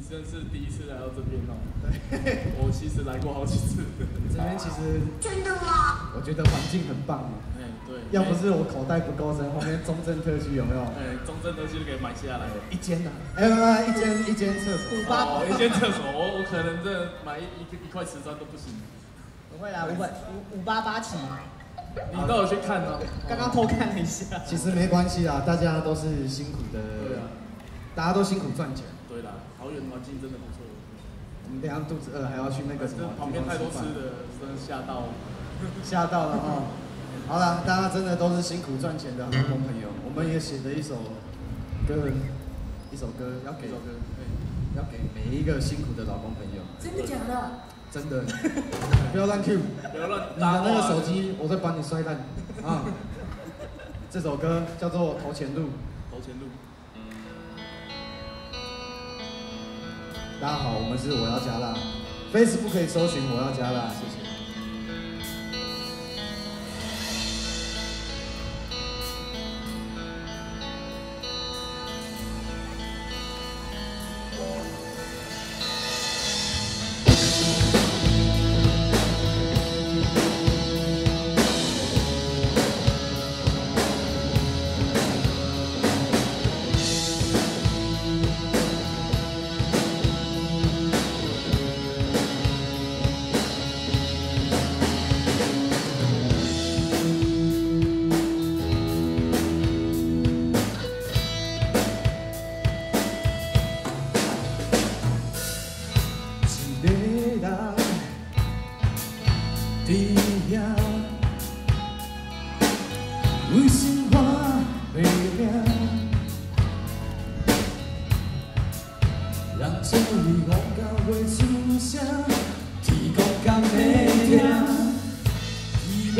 生是第一次来到这边哦。对，我其实来过好几次。这边其实真的吗？我觉得环境很棒哎，对。要不是我口袋不够深，后面中正特区有没有？哎，中正特区就给买下来了。一间呐，一间厕所。一间厕所，我可能这买一块瓷砖都不行。不会啦，588起。你都有去看吗？刚刚偷看了一下。其实没关系啦，大家都是辛苦的。对啊。大家都辛苦赚钱。对啦，桃园环境真的不错。我们等下肚子饿，还要去那个什么？旁边太多吃的，真的吓到了。吓到了哦。好了，大家真的都是辛苦赚钱的劳工朋友。我们也写了一首歌，要给每一个辛苦的劳工朋友。真的假的？真的。不要乱 Q， 不要乱。你的那个手机，我再把你摔烂啊！这首歌叫做《头前路》。头前路。大家好，我们是我要加辣 ，Facebook 可以搜寻我要加辣，谢谢。为生活卖命，人做伊讲到袂出声，天公敢会听？伊要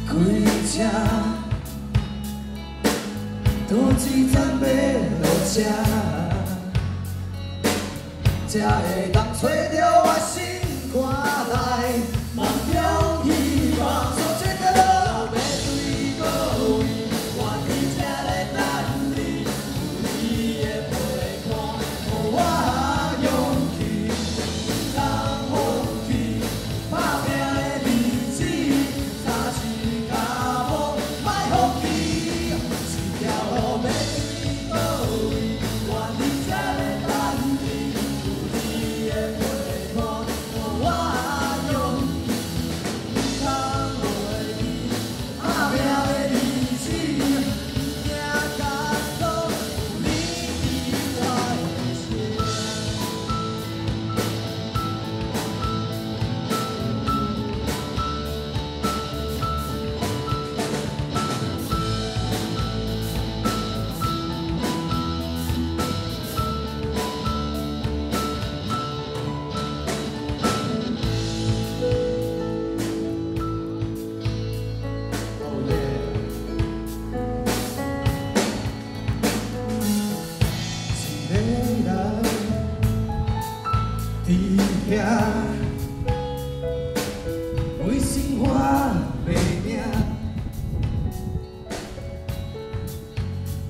开车，多一站要落车，才会当找着我心肝内梦中希望。 为生活卖命，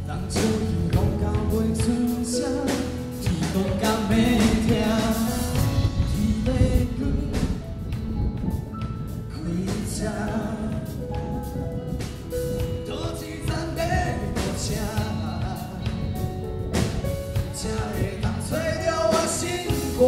当初伊讲到袂出声，天公敢会听？伊要开车，多一站要落车，才会当找着我心肝。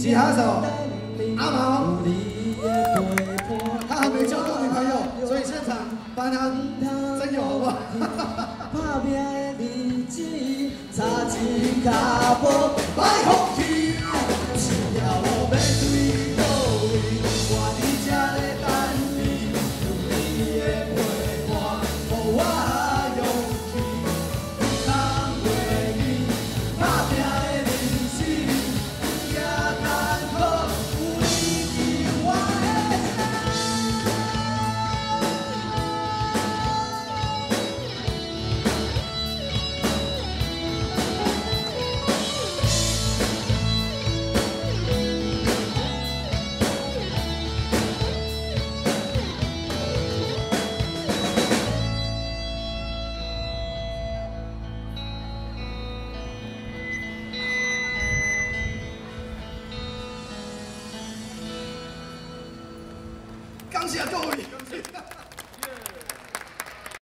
吉他手阿毛，他还没交过女朋友，所以现场帮他征友好不好？打拼的日子，差一脚步来放弃，只要我要对倒位，我伫这咧等你，有你的陪伴，予我勇气，不通袂记，打拼的日子，也艰苦，有你伫我的心。感谢各位。